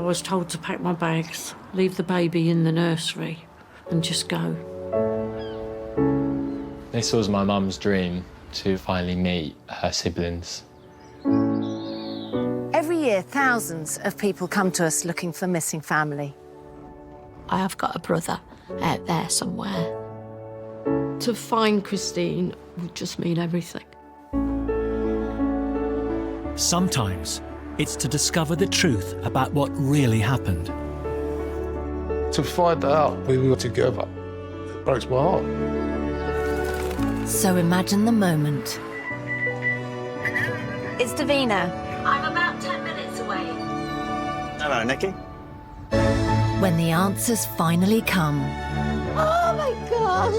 was told to pack my bags, leave the baby in the nursery and just go. This was my mum's dream, to finally meet her siblings. Every year, thousands of people come to us looking for missing family. I have got a brother out there somewhere. To find Christine would just mean everything. Sometimes it's to discover the truth about what really happened. To find out we were together, it breaks my heart. So imagine the moment. It's Davina. I'm about 10 minutes away. Hello, Nikki. When the answers finally come. Oh my gosh!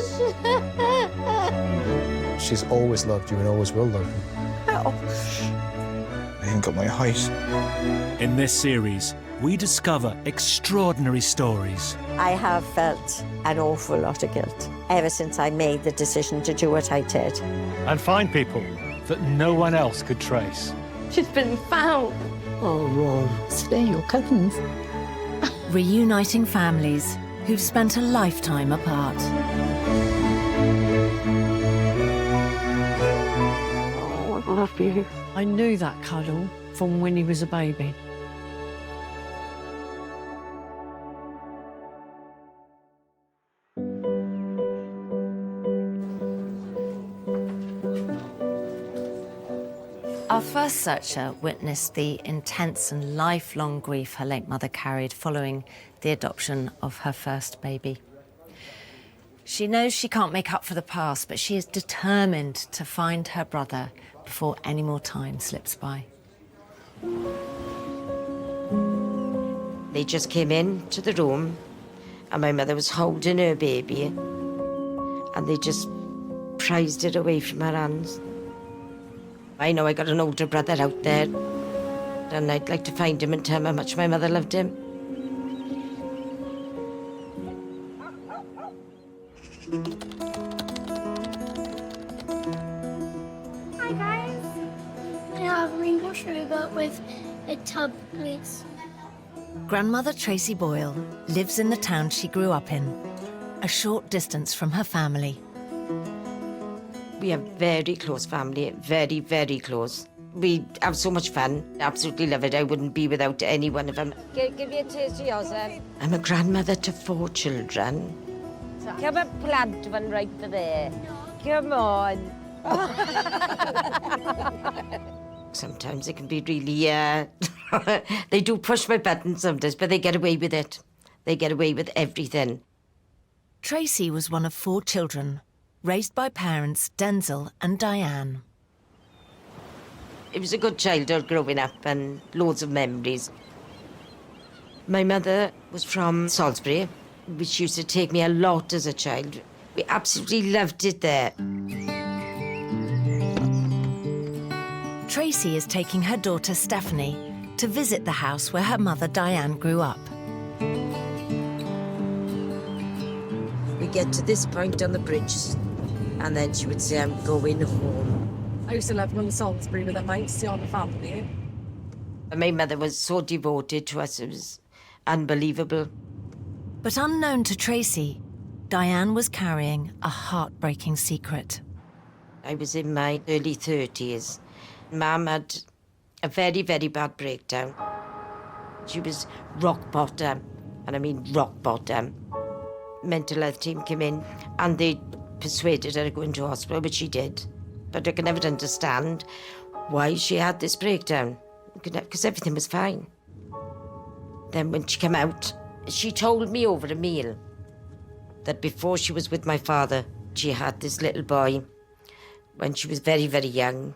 She's always loved you and always will love you. Oh. I ain't got my height. In this series, we discover extraordinary stories. I have felt an awful lot of guilt ever since I made the decision to do what I did. And find people that no one else could trace. She's been found. Oh, Ron, they're your cousins. Reuniting families who've spent a lifetime apart. Oh, I love you. I knew that cuddle from when he was a baby. Our first searcher witnessed the intense and lifelong grief her late mother carried following the adoption of her first baby. She knows she can't make up for the past, but she is determined to find her brother before any more time slips by. They just came into the room and my mother was holding her baby and they just prized it away from her hands. I know I got an older brother out there and I'd like to find him and tell him how much my mother loved him. Hi guys. I have rainbow sugar with a tub, please. Grandmother Tracey Boyle lives in the town she grew up in, a short distance from her family. We are very close family, very, very close. We have so much fun, absolutely love it. I wouldn't be without any one of them. Give you a taste of yours, I'm a grandmother to 4 children. Come and plant one right there. Come on. Sometimes it can be really, they do push my buttons sometimes, but they get away with it. They get away with everything. Tracey was one of 4 children, raised by parents Denzel and Diane. It was a good childhood growing up and loads of memories. My mother was from Salisbury, which used to take me a lot as a child. We absolutely loved it there. Tracey is taking her daughter Stephanie to visit the house where her mother Diane grew up. We get to this point on the bridge and then she would say, I'm going home. I used to live in Salisbury with them. I used to see all the family. My mother was so devoted to us, it was unbelievable. But unknown to Tracey, Diane was carrying a heartbreaking secret. I was in my early 30s. Mum had a very, very bad breakdown. She was rock bottom, and I mean rock bottom. Mental health team came in and they persuaded her to go into hospital, which she did. But I can never understand why she had this breakdown, because everything was fine. Then when she came out, she told me over a meal that before she was with my father, she had this little boy when she was very, very young.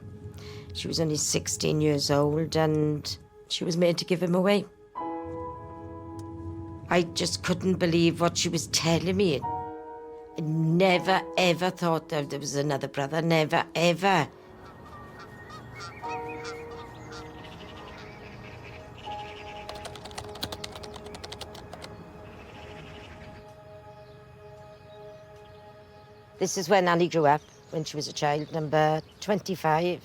She was only 16 years old and she was made to give him away. I just couldn't believe what she was telling me. I never, ever thought that there was another brother, never, ever. This is where Nanny grew up, when she was a child, number 25.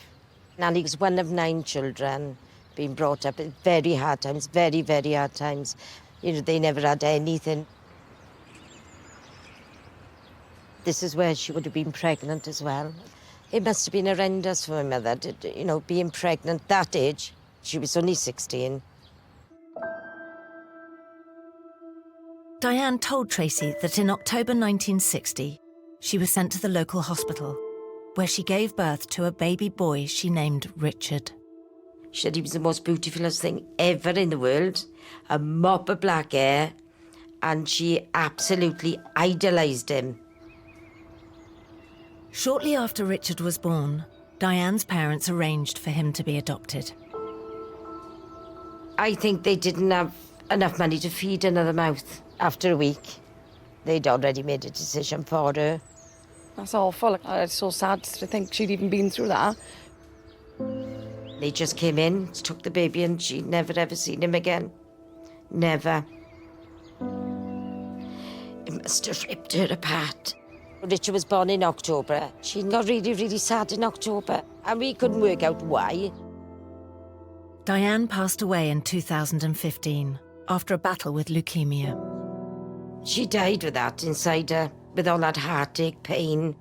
Nanny was one of 9 children. being brought up in very hard times, very, very hard times. You know, they never had anything. This is where she would have been pregnant as well. It must have been horrendous for my mother, you know, being pregnant that age. She was only 16. Diane told Tracey that in October 1960, she was sent to the local hospital, where she gave birth to a baby boy she named Richard. She said he was the most beautiful thing ever in the world, a mop of black hair, and she absolutely idolised him. Shortly after Richard was born, Diane's parents arranged for him to be adopted. I think they didn't have enough money to feed another mouth. After a week, they'd already made a decision for her. That's awful. It's so sad to think she'd even been through that. They just came in, took the baby, and she'd never ever seen him again. Never. It must have ripped her apart. Richard was born in October. She got really, really sad in October, and we couldn't work out why. Diane passed away in 2015 after a battle with leukemia. She died with that inside her, with all that heartache, pain.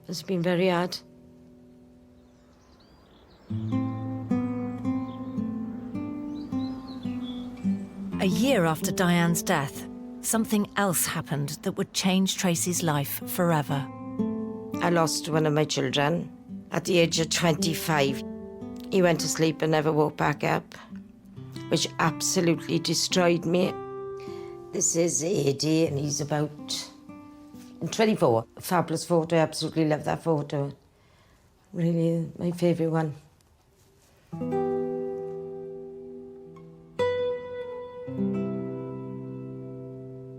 It's been very hard. A year after Diane's death, something else happened that would change Tracey's life forever. I lost one of my children at the age of 25. He went to sleep and never woke back up, which absolutely destroyed me. This is Eddie, and he's about 24. A fabulous photo. I absolutely love that photo. Really, my favourite one.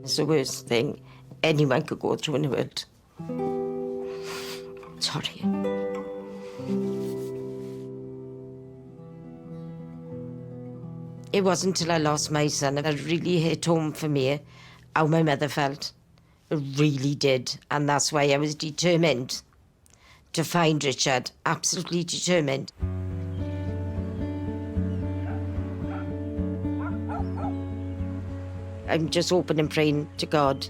It's the worst thing anyone could go through in the world. Sorry. It wasn't until I lost my son that it really hit home for me how my mother felt. It really did. And that's why I was determined to find Richard. Absolutely determined. I'm just hoping and praying to God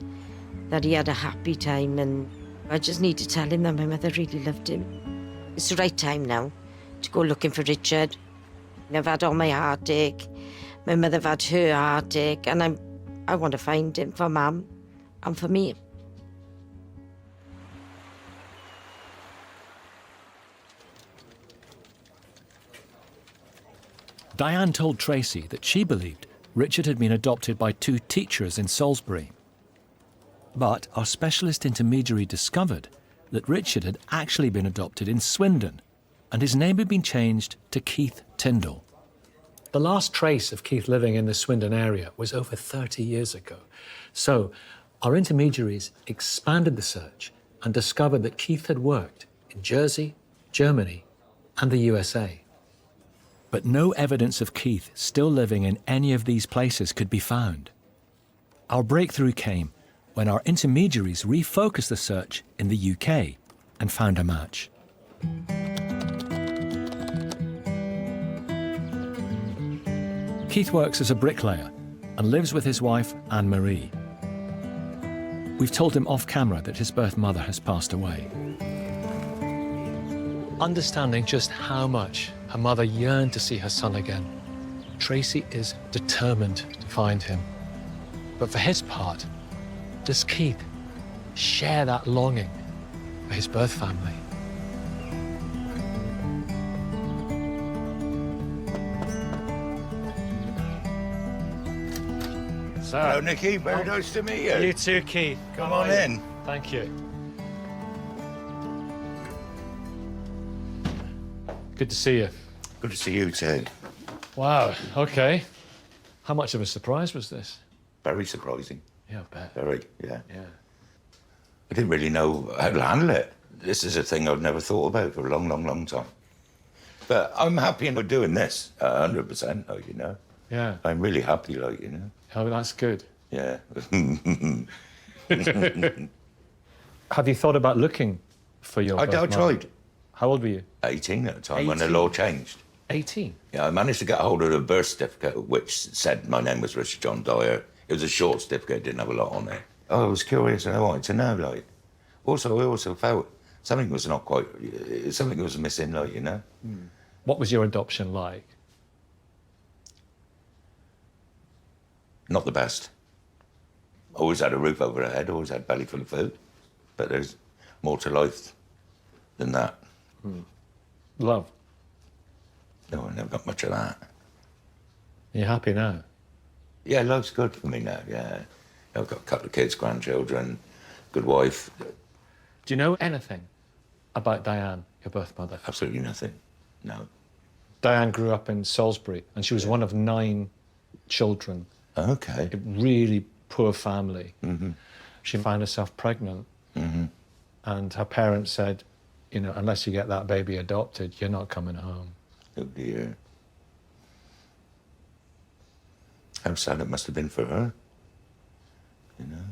that he had a happy time, and I just need to tell him that my mother really loved him. It's the right time now to go looking for Richard. I've had all my heartache. My mother had her heartache, and I want to find him for Mum and for me. Diane told Tracey that she believed Richard had been adopted by 2 teachers in Salisbury. But our specialist intermediary discovered that Richard had actually been adopted in Swindon, and his name had been changed to Keith Tyndall. The last trace of Keith living in the Swindon area was over 30 years ago. So our intermediaries expanded the search and discovered that Keith had worked in Jersey, Germany, and the USA. But no evidence of Keith still living in any of these places could be found. Our breakthrough came when our intermediaries refocused the search in the UK and found a match. Keith works as a bricklayer and lives with his wife, Anne-Marie. We've told him off camera that his birth mother has passed away. Understanding just how much her mother yearned to see her son again, Tracey is determined to find him. But for his part, does Keith share that longing for his birth family? So, hello, Nicky. Very nice to meet you. You too, Keith. Come on in. Thank you. Good to see you. Good to see you too. Wow, okay. How much of a surprise was this? Very surprising. Yeah, I bet. Very, yeah. Yeah. I didn't really know how to handle it. This is a thing I've never thought about for a long, long, long time. But I'm happy in doing this, 100%, like, you know. Yeah. I'm really happy, like, you know. Oh, that's good. Yeah. Have you thought about looking for your birth I mother? tried. How old were you? 18 at the time 18? when the law changed. 18? Yeah, I managed to get hold of a birth certificate which said my name was Richard John Dyer. It was a short certificate, didn't have a lot on it. I was curious and I wanted to know, like. Also, I also felt something was not quite, something was missing, like, you know. What was your adoption like? Not the best. Always had a roof over her head, always had belly full of food. But there's more to life than that. Love. No, I never got much of that. Are you happy now? Yeah, life's good for me now, yeah. I've got a couple of kids, grandchildren, good wife. Do you know anything about Diane, your birth mother? Absolutely nothing, no. Diane grew up in Salisbury, and she was one of 9 children. Okay. A really poor family. She found herself pregnant, and her parents said, you know, unless you get that baby adopted, you're not coming home. Oh dear. How sad it must have been for her, you know.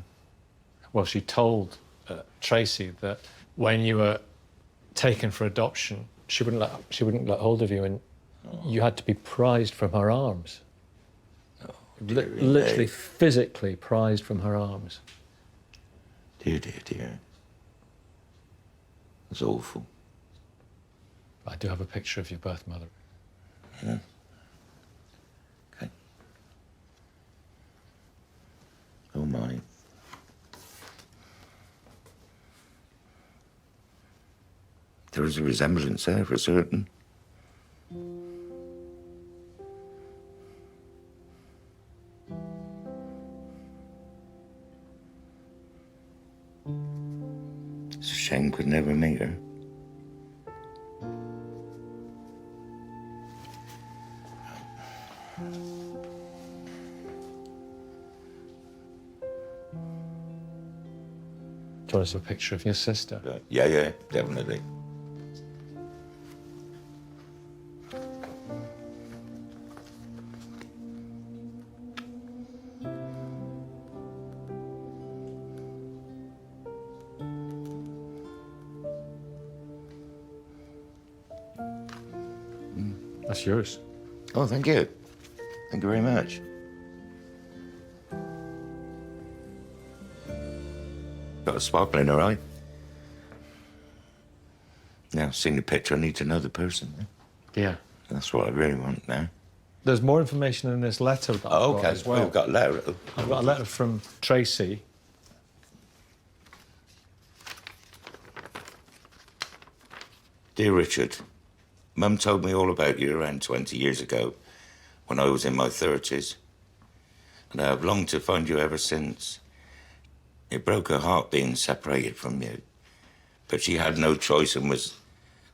Well, she told Tracey that when you were taken for adoption, she wouldn't let hold of you, and you had to be prized from her arms. Literally, physically prized from her arms. Dear, dear, dear. It's awful. I do have a picture of your birth mother. Yeah. Okay. Oh my. There is a resemblance there for certain. It's a shame could never meet her. Do you want to see a picture of your sister? Yeah, yeah, definitely. That's yours. Oh, thank you. Thank you very much. Got a sparkle in her eye. Now, seeing the picture, I need to know the person. Yeah. That's what I really want now. There's more information in this letter that I've got Okay, as well. we've got a letter. I've got a letter from Tracey. Dear Richard, Mum told me all about you around 20 years ago, when I was in my 30s. And I have longed to find you ever since. It broke her heart being separated from you. But she had no choice and was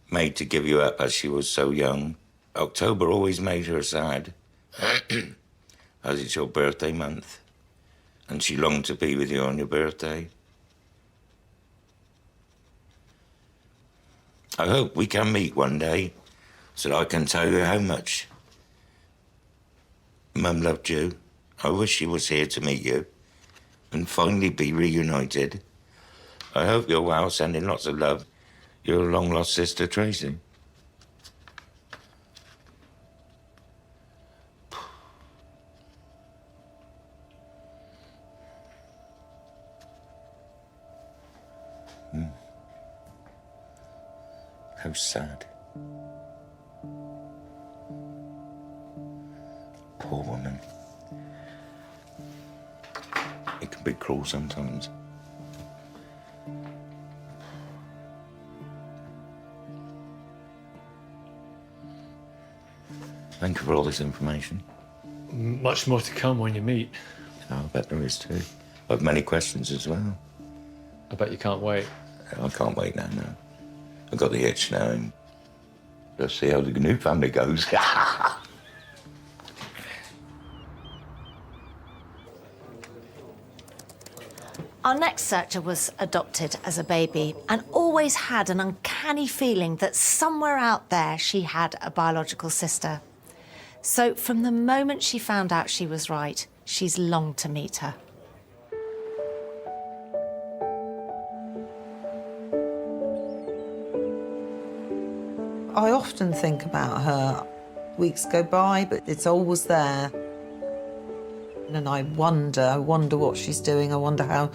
made to give you up as she was so young. October always made her sad, as it's your birthday month. And she longed to be with you on your birthday. I hope we can meet one day, so that I can tell you how much Mum loved you. I wish she was here to meet you and finally be reunited. I hope you're well, sending lots of love. Your long-lost sister, Tracey. How sad. Poor woman. It can be cruel sometimes. Thank you for all this information. Much more to come when you meet. I bet there is too. I have many questions as well. I bet you can't wait. I can't wait now, no. I've got the itch now, and let's see how the new family goes. Our next searcher was adopted as a baby and always had an uncanny feeling that somewhere out there she had a biological sister. So from the moment she found out she was right, she's longed to meet her. I often think about her Weeks go by, but it's always there. And I wonder what she's doing. I wonder how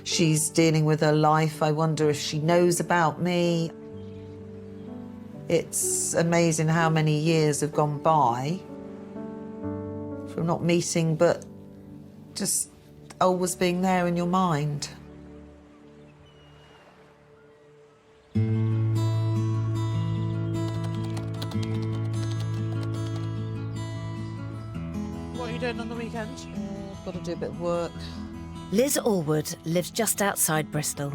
she's dealing with her life. I wonder if she knows about me. It's amazing how many years have gone by from not meeting, but just always being there in your mind. What are you doing on the weekend? Got to do a bit of work. Liz Allward lives just outside Bristol.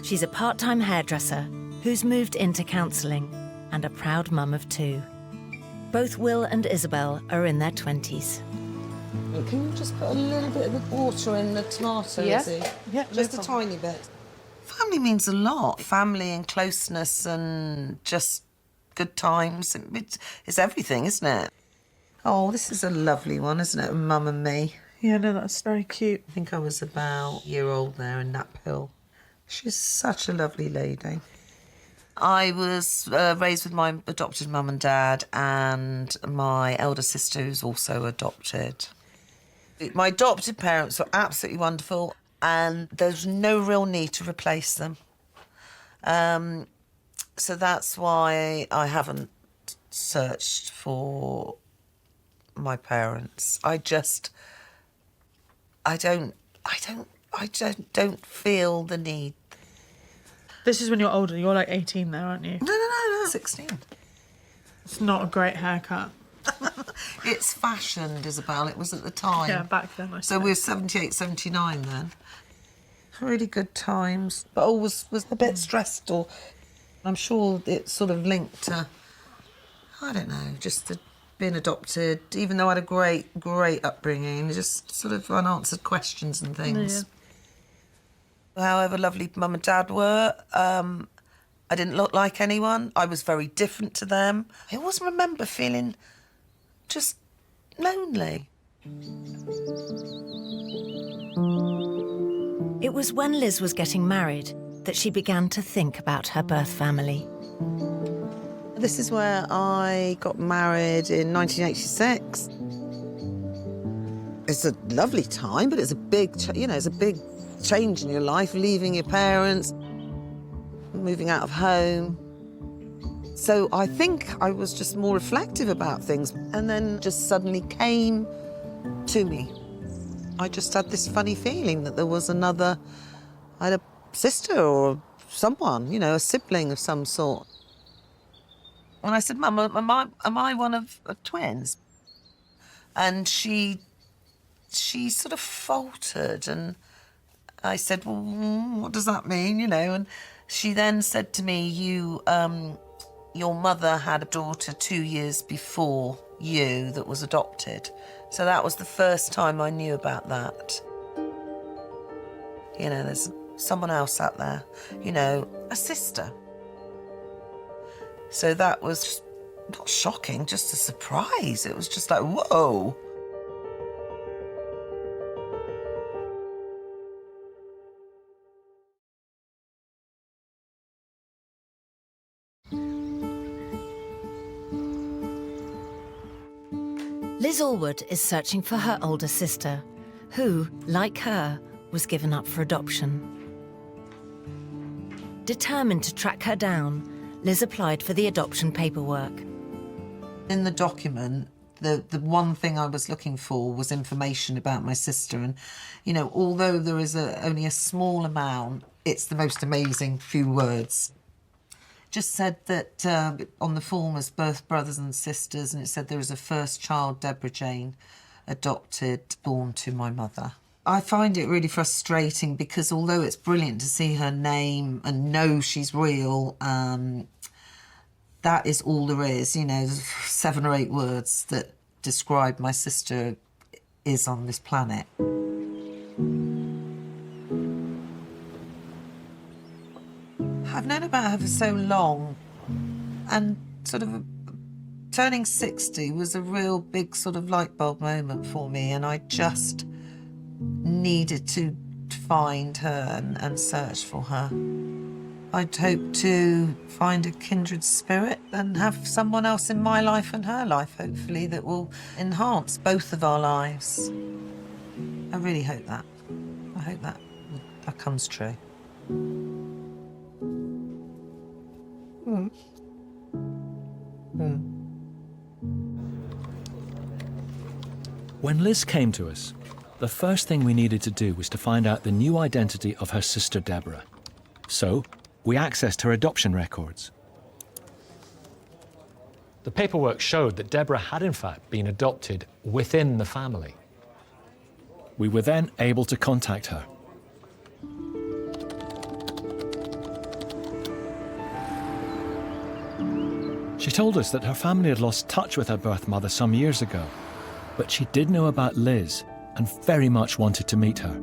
She's a part-time hairdresser who's moved into counselling and a proud mum of 2. Both Will and Isabel are in their 20s. Can you just put a little bit of the water in the tomato, Yeah. Izzy? Yeah, Just a tiny bit. Family means a lot. Family and closeness and just good times. It's everything, isn't it? Oh, this is a lovely one, isn't it? Mum and me. Yeah, no, that's very cute. I think I was about a year old there in Knapp Hill. She's such a lovely lady. I was raised with my adopted mum and dad and my elder sister who's also adopted. My adopted parents were absolutely wonderful and there's no real need to replace them. So that's why I haven't searched for my parents. I don't feel the need. This is when you're older. You're like 18 there, aren't you? No, 16. It's not a great haircut. It's fashioned, Isabel. It was at the time. Yeah, back then. So we were 78, 79 then. Really good times, but always was a bit stressful. I'm sure it's sort of linked to, I don't know, just to being adopted, even though I had a great, great upbringing, just sort of unanswered questions and things. Yeah. However lovely mum and dad were, I didn't look like anyone. I was very different to them. I always remember feeling just lonely. It was when Liz was getting married that she began to think about her birth family. This is where I got married in 1986. It's a lovely time, but it's a big, it's a big change in your life, leaving your parents, moving out of home. So I think I was just more reflective about things, and then just suddenly came to me. I just had this funny feeling that there was another, I had a sister or someone, a sibling of some sort. And I said, Mum, am I one of twins? And she sort of faltered, and I said, well, what does that mean, And she then said to me, your mother had a daughter 2 years before you that was adopted. So that was the first time I knew about that. There's someone else out there, a sister. So that was not shocking, just a surprise. It was just like, whoa. Liz Allward is searching for her older sister, who, like her, was given up for adoption. Determined to track her down, Liz applied for the adoption paperwork. In the document, the one thing I was looking for was information about my sister. And, although there is only a small amount, it's the most amazing few words. Just said that on the form as birth brothers and sisters, and it said there was a first child, Deborah Jane, adopted, born to my mother. I find it really frustrating because although it's brilliant to see her name and know she's real, that is all there is. There's 7 or 8 words that describe my sister is on this planet. I've known about her for so long, and sort of turning 60 was a real big sort of light bulb moment for me, and I just needed to find her and search for her. I'd hope to find a kindred spirit and have someone else in my life and her life, hopefully, that will enhance both of our lives. I really hope that. I hope that comes true. When Liz came to us, the first thing we needed to do was to find out the new identity of her sister Deborah. So, we accessed her adoption records. The paperwork showed that Deborah had in fact been adopted within the family. We were then able to contact her. She told us that her family had lost touch with her birth mother some years ago, but she did know about Liz and very much wanted to meet her.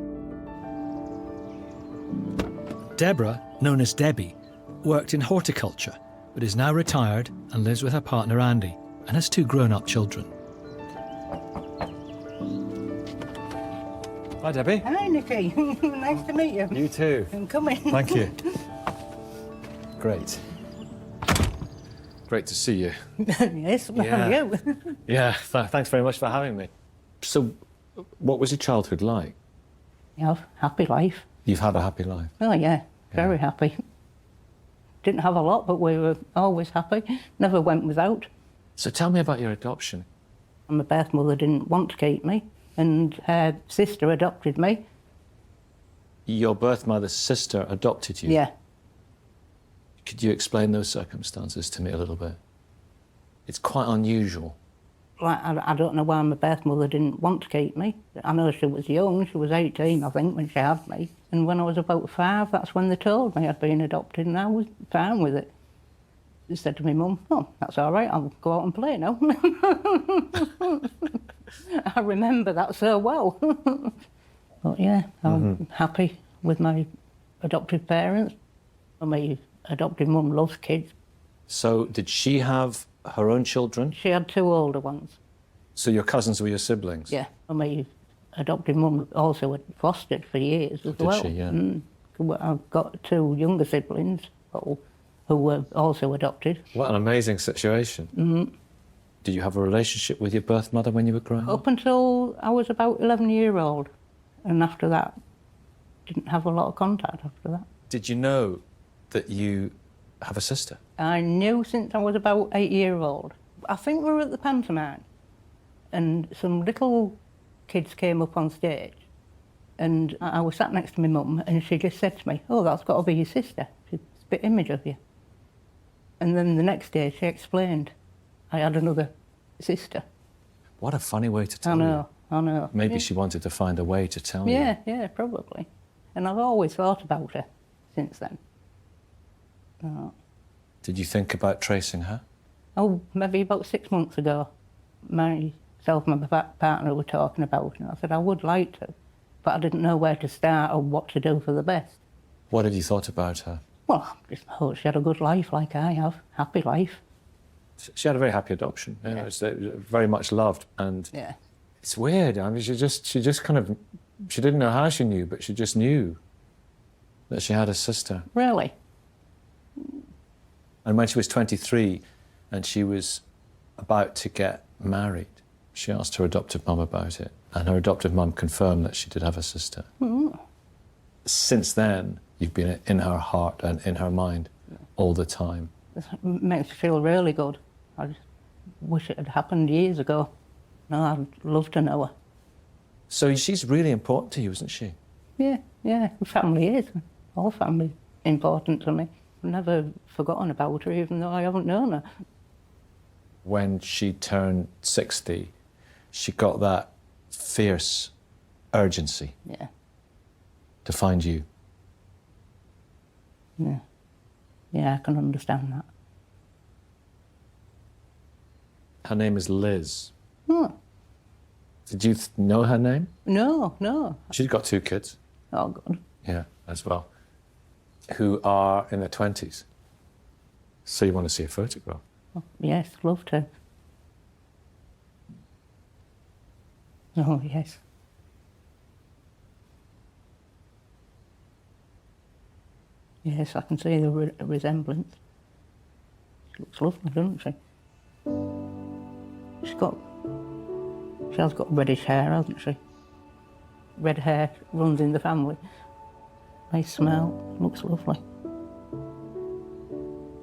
Deborah, known as Debbie, worked in horticulture, but is now retired and lives with her partner Andy and has 2 grown-up children. Hi, Debbie. Hi, Nicky. Nice to meet you. You too. Come in. Thank you. Great. Great to see you. Yes, well, Yeah. you. Yeah, thanks very much for having me. So, what was your childhood like? Yeah, happy life. You've had a happy life. Oh, yeah, very happy. Didn't have a lot, but we were always happy. Never went without. So tell me about your adoption. My birth mother didn't want to keep me, and her sister adopted me. Your birth mother's sister adopted you? Yeah. Could you explain those circumstances to me a little bit? It's quite unusual. Like, I don't know why my birth mother didn't want to keep me. I know she was young, she was 18, I think, when she had me. And when I was about 5, that's when they told me I'd been adopted, and I was fine with it. They said to me mum, oh, that's all right, I'll go out and play now. I remember that so well. But yeah, I'm happy with my adoptive parents. My adopted mum loves kids. So did she have her own children? She had 2 older ones. So your cousins were your siblings? Yeah. My adopted mum also had fostered for years as well. Did she, yeah. I've got 2 younger siblings who were also adopted. What an amazing situation. Did you have a relationship with your birth mother when you were growing up? Up until I was about 11-year-old. And after that, didn't have a lot of contact after that. Did you know that you have a sister? I knew since I was about 8-year-old. I think we were at the pantomime, and some little kids came up on stage, and I was sat next to my mum, and she just said to me, oh, that's got to be your sister. She's a spit image of you. And then the next day she explained I had another sister. What a funny way to tell you. I know. Maybe yeah. she wanted to find a way to tell you. Yeah, probably. And I've always thought about her since then. Did you think about tracing her? Oh, maybe about 6 months ago. Myself and my partner were talking about it, and I said I would like to, but I didn't know where to start or what to do for the best. What have you thought about her? Well, I just hope she had a good life like I have, happy life. She had a very happy adoption. You know, it's very much loved, and yeah. It's weird. I mean, she just kind of, she didn't know how she knew, but she just knew that she had a sister. Really? And when she was 23 and she was about to get married, she asked her adoptive mum about it, and her adoptive mum confirmed that she did have a sister. Since then, you've been in her heart and in her mind all the time. It makes me feel really good. I just wish it had happened years ago. No, I'd love to know her. So she's really important to you, isn't she? Yeah, family is. All family important to me. I've never forgotten about her, even though I haven't known her. When she turned 60, she got that fierce urgency to find you. Yeah, I can understand that. Her name is Liz. Oh. Did you know her name? No. She's got 2 kids. Oh, good. Yeah, as well. Who are in their 20s. So you want to see a photograph? Oh, yes, love to. Oh, yes. Yes, I can see the resemblance. She looks lovely, doesn't she? She has got reddish hair, hasn't she? Red hair runs in the family. Nice smell, looks lovely.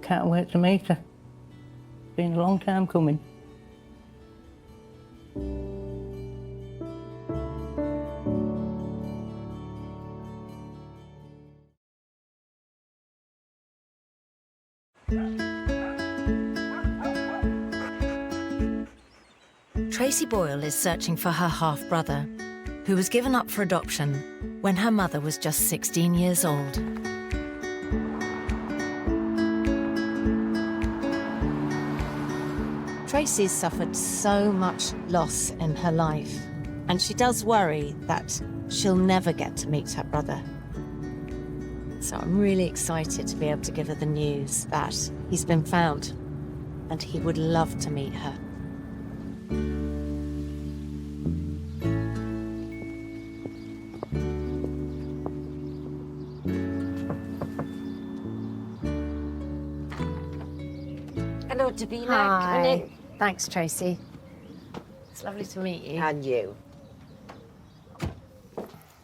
Can't wait to meet her. It's been a long time coming. Tracey Boyle is searching for her half-brother, who was given up for adoption when her mother was just 16 years old. Tracey's suffered so much loss in her life, and she does worry that she'll never get to meet her brother. So I'm really excited to be able to give her the news that he's been found, and he would love to meet her. Hello, Davina. Hi. Come on in. Thanks, Tracey. It's lovely to meet you. And you.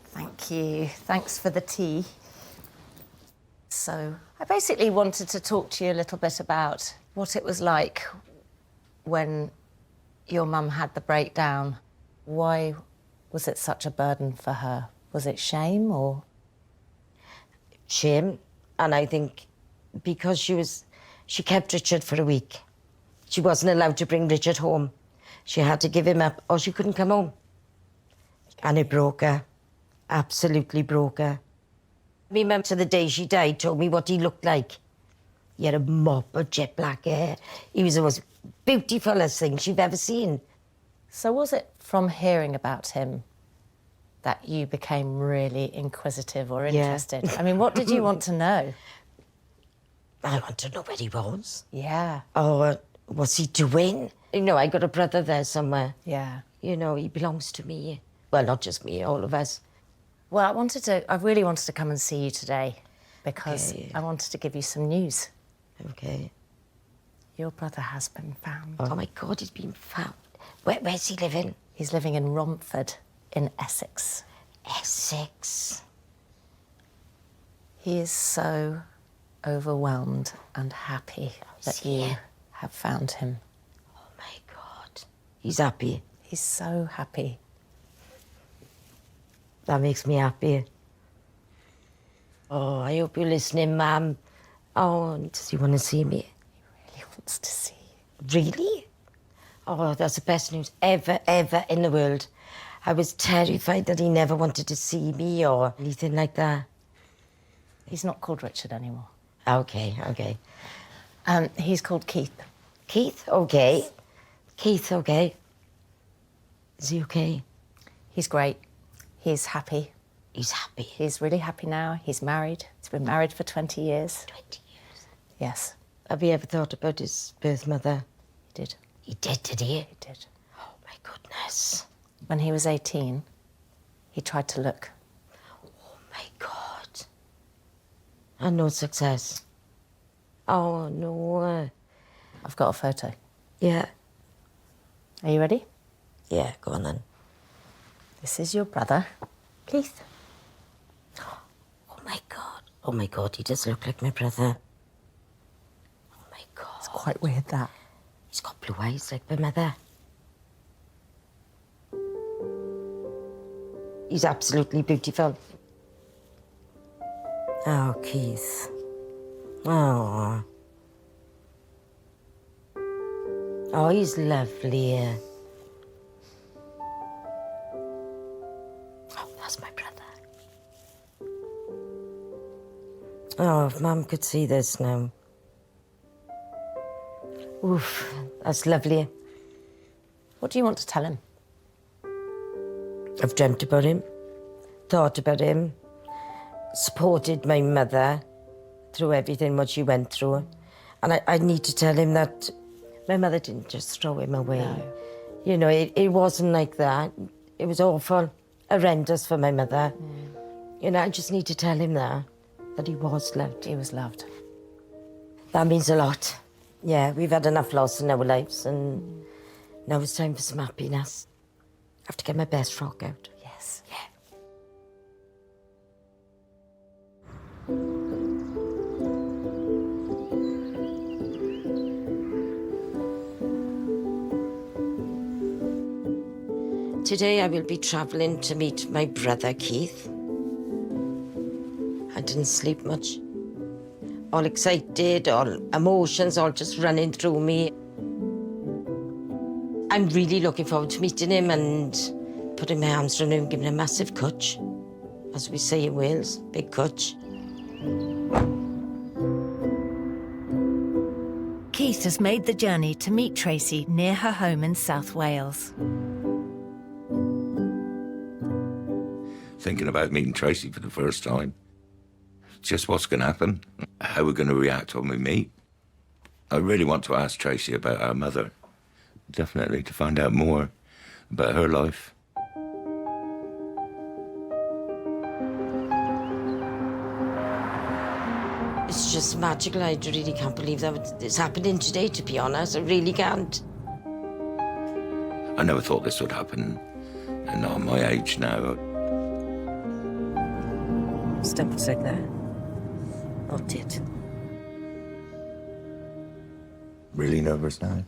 Thank you. Thanks for the tea. So, I basically wanted to talk to you a little bit about what it was like when your mum had the breakdown. Why was it such a burden for her? Was it shame or...? Shame. And I think because she kept Richard for a week. She wasn't allowed to bring Richard home. She had to give him up or she couldn't come home. And it broke her. Absolutely broke her. My mum, to the day she died, told me what he looked like. He had a mop of jet black hair. He was the most beautifulest thing she've ever seen. So was it from hearing about him that you became really inquisitive or interested? Yeah. I mean, what did you want to know? I want to know where he was. Yeah. Or what's he doing? You know, I got a brother there somewhere. Yeah. You know, he belongs to me. Well, not just me, all of us. Well, I really wanted to come and see you today because I wanted to give you some news. Okay. Your brother has been found. Oh my God, he's been found. Where's he living? He's living in Romford in Essex. Essex? He is so overwhelmed and happy that you have found him. Oh my God. He's happy. He's so happy. That makes me happy. Oh, I hope you're listening, Mum. Oh, does he want to see me? He really wants to see you. Really? Oh, that's the best news ever in the world. I was terrified that he never wanted to see me or anything like that. He's not called Richard anymore. Okay. He's called Keith. Keith? Okay. Keith, okay. Is he okay? He's great. He's happy. He's happy? He's really happy now. He's married. He's been married for 20 years. 20 years? Yes. Have you ever thought about his birth mother? He did. He did he? He did. Oh, my goodness. When he was 18, he tried to look. Oh, my God. And no success. Oh, no. I've got a photo. Yeah. Are you ready? Yeah, go on then. This is your brother, Keith. Oh, my God. Oh, my God, he does look like my brother. Oh, my God. It's quite weird, that. He's got blue eyes like my mother. He's absolutely beautiful. Oh, Keith. Oh. Oh, he's lovely. Oh, that's my brother. Oh, if Mum could see this now. Oof, that's lovely. What do you want to tell him? I've dreamt about him, thought about him, supported my mother through everything what she went through. And I need to tell him that my mother didn't just throw him away. No. You know, it wasn't like that. It was awful, horrendous for my mother. You know, I just need to tell him that. that he was loved. He was loved. That means a lot. Yeah, we've had enough loss in our lives, and now it's time for some happiness. I have to get my best frock out. Yes. Yeah. Today I will be travelling to meet my brother Keith. I didn't sleep much. All excited, all emotions, all just running through me. I'm really looking forward to meeting him and putting my arms around him, giving him a massive cwtch. As we say in Wales, big cwtch. Keith has made the journey to meet Tracey near her home in South Wales. Thinking about meeting Tracey for the first time. Just what's going to happen, how we're going to react when we meet. I really want to ask Tracey about our mother, definitely, to find out more about her life. It's just magical. I really can't believe that it's happening today, to be honest. I really can't. I never thought this would happen, and not at my age now. Step like that. Not it. Really nervous now.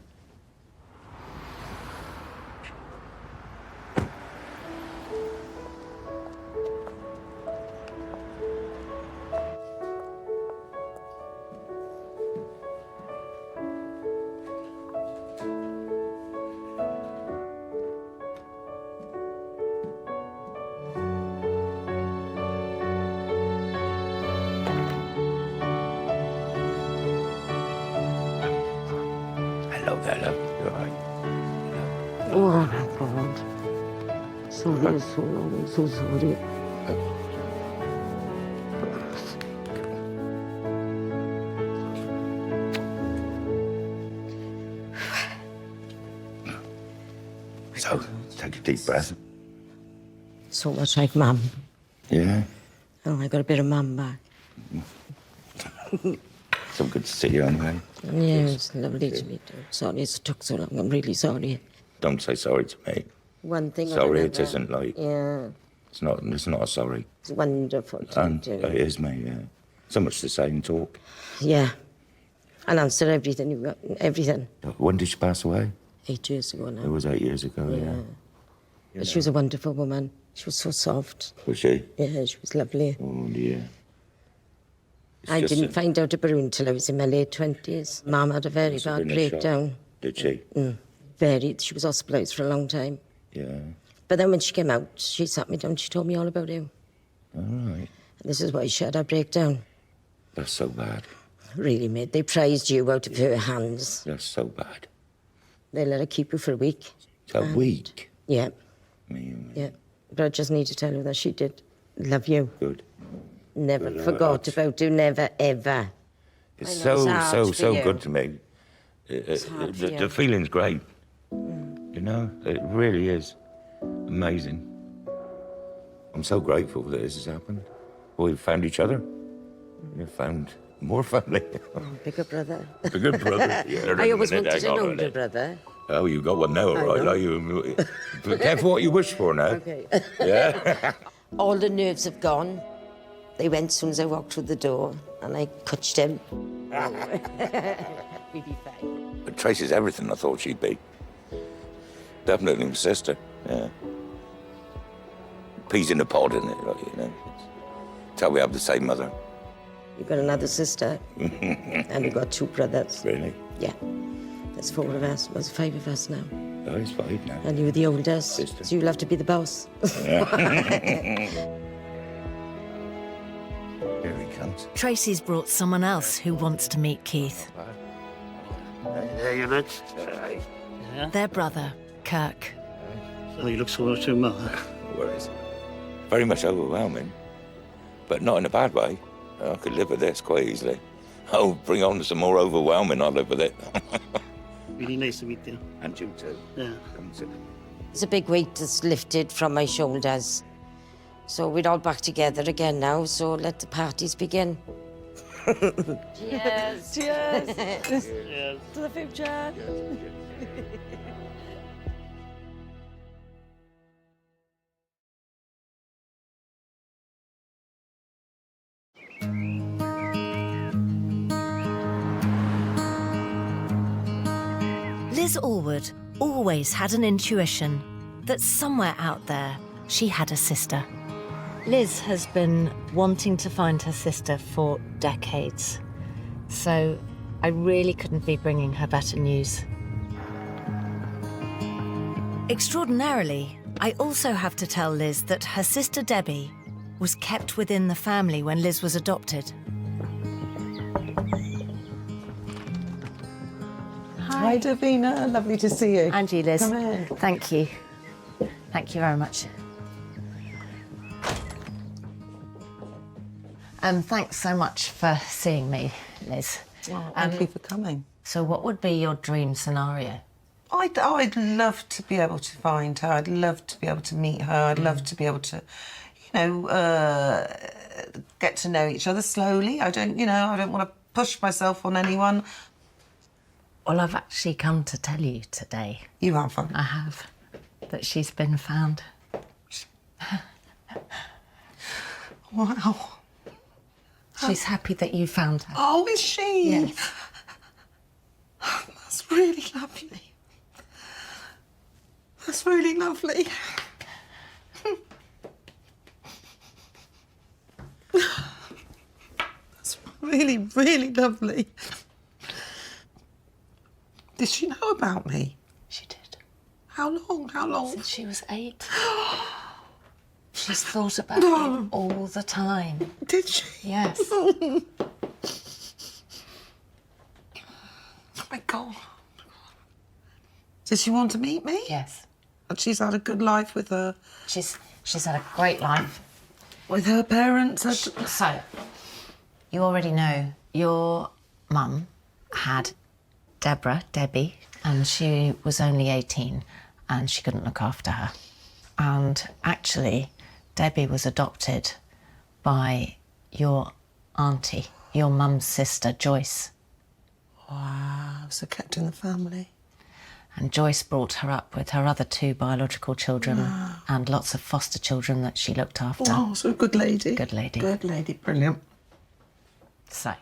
Hello. You all right? Oh, my God. Sorry, so long. I'm so sorry. So, take a deep breath. So much like Mum. Yeah. Oh, I got a bit of Mum back. So good to see you anyway. Yeah, it's lovely to meet you. Sorry it took so long. I'm really sorry. Don't say sorry to me. One thing. Sorry, it isn't like. Yeah. It's not a sorry. It's wonderful. And it is, mate. Yeah. So much to say and talk. Yeah. I'll answer everything you've got. Everything. When did she pass away? 8 years ago now. It was 8 years ago. Yeah. But she was a wonderful woman. She was so soft. Was she? Yeah, she was lovely. Oh dear. I didn't find out about her until I was in my late 20s. Mum had a very bad breakdown. Did she? Very. She was hospitalised for a long time. Yeah. But then when she came out, she sat me down, she told me all about you. All right. And this is why she had her breakdown. That's so bad. Really, mate. They prized you out of her hands. That's so bad. They let her keep you for a week. A week? Yeah. Me. Yeah. But I just need to tell you that she did love you. Good. Never forgot about you, never, ever. It's so good to me. The feeling's great. You know, it really is amazing. I'm so grateful that this has happened. We've found each other. We've found more family. Bigger brother. Bigger brother. Yeah, I always wanted an older brother. Oh, you got one now, all right? Are you? Be careful what you wish for now. Okay. Yeah. All the nerves have gone. They went as soon as I walked through the door, and I cwtched him. We'd be fine. But Tracey's everything I thought she'd be. Definitely my sister, yeah. Peas in a pod, isn't it? Like, you know. It's how we have the same mother. You've got another sister, and you've got 2 brothers. Really? Yeah. There's 4 of us. There's 5 of us now. Oh, it's 5 now. And you were the oldest, Sister. so you'll have to be the boss. Here he comes. Tracey's brought someone else who wants to meet Keith. There you look. Yeah. Their brother, Kirk. So you look forward to mother. Where is it? Very much overwhelming, but not in a bad way. I could live with this quite easily. Oh, bring on some more overwhelming, I'll live with it. Really nice to meet you. And you too. Yeah. Come sit. It's a big weight that's lifted from my shoulders. So we're all back together again now, so let the parties begin. Cheers. Cheers. Yes. To the future. Liz Allward always had an intuition that somewhere out there she had a sister. Liz has been wanting to find her sister for decades, so I really couldn't be bringing her better news. Extraordinarily, I also have to tell Liz that her sister Debbie was kept within the family when Liz was adopted. Hi, Davina. Lovely to see you. And you, Liz. Come in. Thank you. Thank you very much. Thanks so much for seeing me, Liz. Thank you for coming. So what would be your dream scenario? I'd love to be able to find her. I'd love to be able to meet her. I'd love to be able to, get to know each other slowly. I don't want to push myself on anyone. Well, I've actually come to tell you today. You have fun. I have. That she's been found. Wow. She's happy that you found her. Oh, is she? Yes. That's really lovely. That's really lovely. That's really, really lovely. Did she know about me? She did. How long? How long? Since she was 8. She's thought about you all the time. Did she? Yes. Oh my God. Did she want to meet me? Yes. And she's had a good life with her... She's had a great life. With her parents? So, you already know your mum had Debbie, and she was only 18 and she couldn't look after her. And actually, Debbie was adopted by your auntie, your mum's sister, Joyce. Wow, so kept in the family. And Joyce brought her up with her other 2 biological children and lots of foster children that she looked after. Oh, so a good lady. Good lady. Good lady, brilliant. So,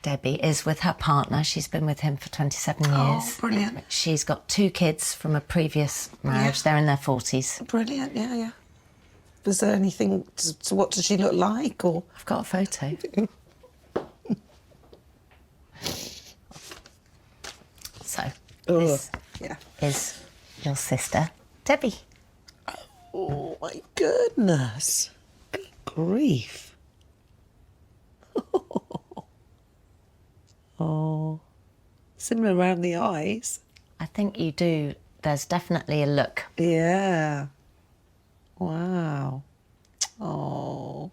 Debbie is with her partner. She's been with him for 27 years. Oh, brilliant. She's got 2 kids from a previous marriage. Yeah. They're in their 40s. Brilliant, yeah. Was there anything to what does she look like, or...? I've got a photo. So, this is your sister, Debbie. Oh, my goodness. Good grief. Oh, similar around the eyes. I think you do. There's definitely a look. Yeah. Wow. Oh.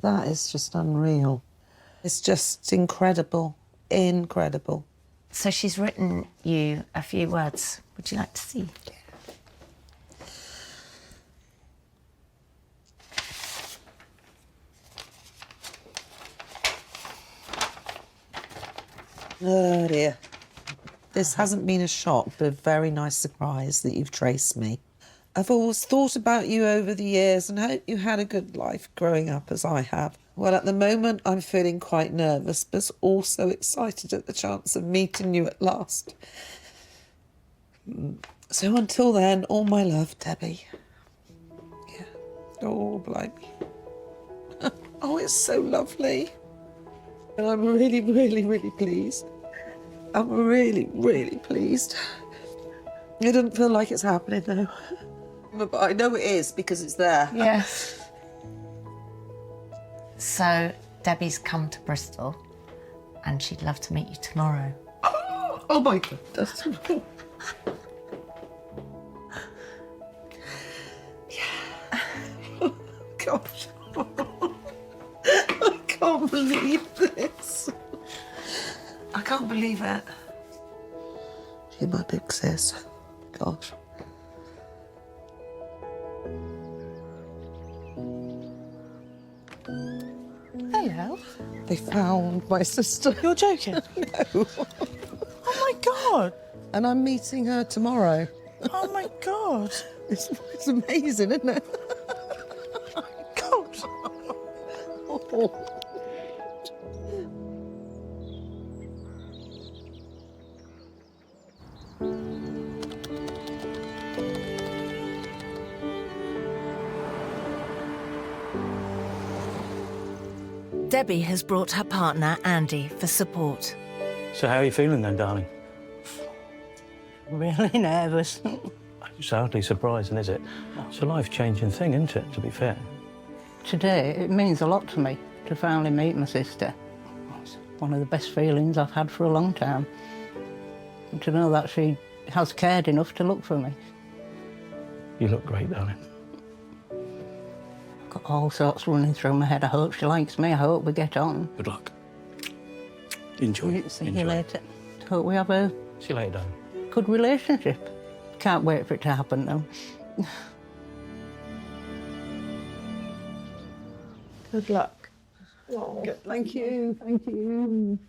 That is just unreal. It's just incredible. Incredible. So she's written you a few words. Would you like to see? Oh dear. This hasn't been a shock, but a very nice surprise that you've traced me. I've always thought about you over the years and hoped you had a good life growing up as I have. Well, at the moment, I'm feeling quite nervous, but also excited at the chance of meeting you at last. So until then, all my love, Debbie. Yeah. Oh, blimey. Oh, it's so lovely. And I'm really, really, really pleased. I'm really, really pleased. It doesn't feel like it's happening, though. But I know it is, because it's there. Yes. So, Debbie's come to Bristol, and she'd love to meet you tomorrow. Oh my goodness. Yeah. Oh, gosh. I can't believe this. I can't believe it. You're my big sis. Gosh. hell? They found my sister. You're joking? No. Oh my God. And I'm meeting her tomorrow. Oh my God. It's amazing, isn't it? God. Oh. Debbie has brought her partner, Andy, for support. So how are you feeling then, darling? Really nervous. It's hardly surprising, is it? It's a life-changing thing, isn't it, to be fair? Today, it means a lot to me to finally meet my sister. It's one of the best feelings I've had for a long time. And to know that she has cared enough to look for me. You look great, darling. I've got all sorts running through my head. I hope she likes me. I hope we get on. Good luck. Enjoy. See you later. Hope we have a See you later, darling. good relationship. Can't wait for it to happen, though. Good luck. Oh, good. Thank you. Thank you.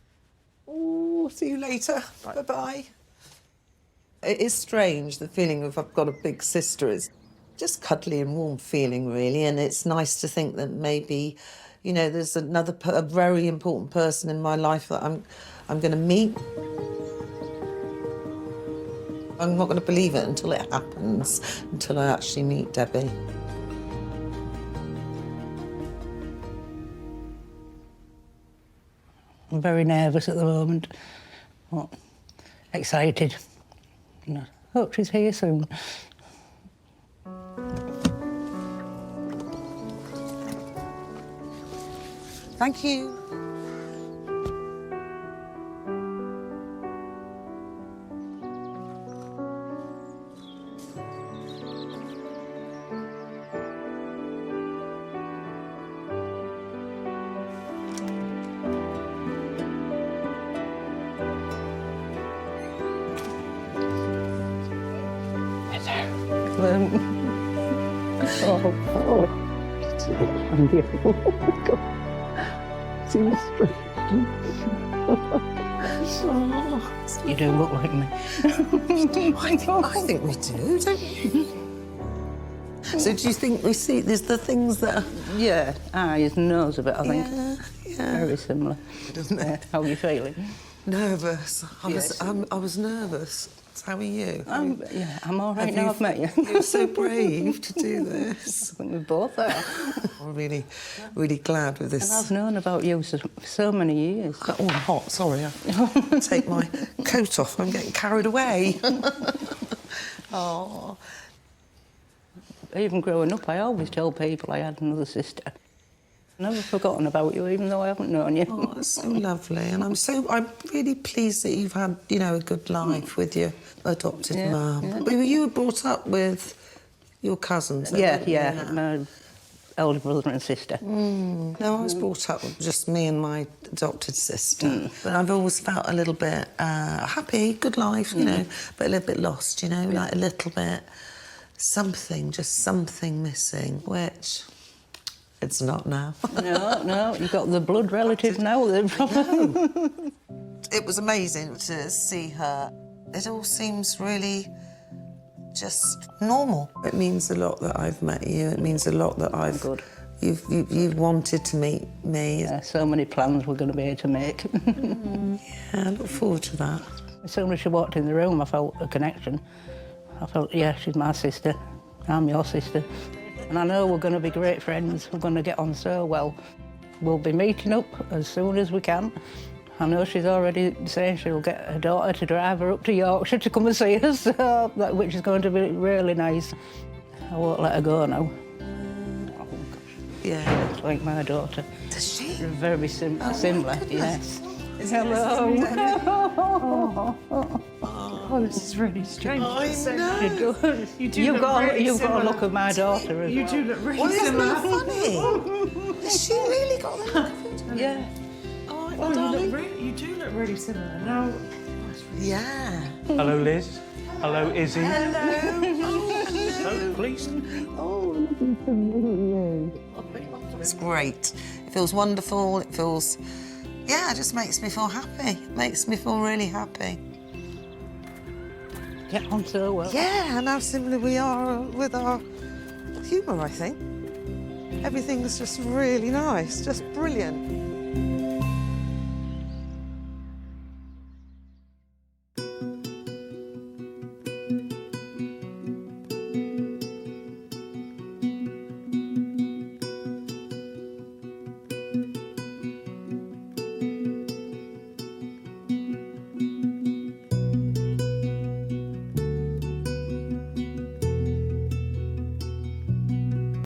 Oh, see you later. Bye-bye. It is strange, the feeling of I've got a big sister is just cuddly and warm feeling, really, and it's nice to think that maybe, you know, there's a very important person in my life that I'm going to meet. I'm not going to believe it until it happens, until I actually meet Debbie. I'm very nervous at the moment. Well, excited. And I hope she's here soon. Thank you. I'm beautiful. See my strength. You do look like me. I think we do, don't you? So do you think we see there's the things that are... Yeah, eyes, nose a bit, I think. Yeah. Very similar. Doesn't it? How are you feeling? Nervous. I was nervous. How are you? I'm all right now I've met you. You're so brave to do this. I think we both are. I'm really, really glad with this. And I've known about you for so many years. Oh, I'm hot. Sorry. I'll take my coat off. I'm getting carried away. Oh. Even growing up, I always tell people I had another sister. Never forgotten about you, even though I haven't known you. Oh, that's so lovely, and I'm really pleased that you've had, you know, a good life with your adopted mum. Yeah. But you were brought up with your cousins. Yeah, my elder brother and sister. No, I was brought up with just me and my adopted sister. But I've always felt a little bit happy, good life, you know, but a little bit lost, you know, like a little bit just something missing, which. It's not now. No, you've got the blood relative now. It was amazing to see her. It all seems really just normal. It means a lot that I've met you. It means a lot that I've... Good. You've wanted to meet me. Yeah, so many plans we're going to be able to make. Yeah, I look forward to that. As soon as she walked in the room, I felt a connection. I felt, yeah, she's my sister. I'm your sister. And I know we're going to be great friends. We're going to get on so well. We'll be meeting up as soon as we can. I know she's already saying she'll get her daughter to drive her up to Yorkshire to come and see us, so which is going to be really nice. I won't let her go now. Oh, gosh. Yeah. It's like my daughter. Does she? Very similar, yes. Hello. Oh, this is really strange. I know. You've got to look at my daughter as well. You do look really Well, isn't similar. that funny? Has she really got that? Yeah. Oh, you do look really similar. Now, Yeah. Hello, Liz. Hello, Izzy. Hello. So pleased. Oh, lovely to meet you. It's great. If feels wonderful. It feels, yeah, it just makes me feel happy. It makes me feel really happy. Get on so well. Yeah, and how similar we are with our humour, I think. Everything's just really nice, just brilliant.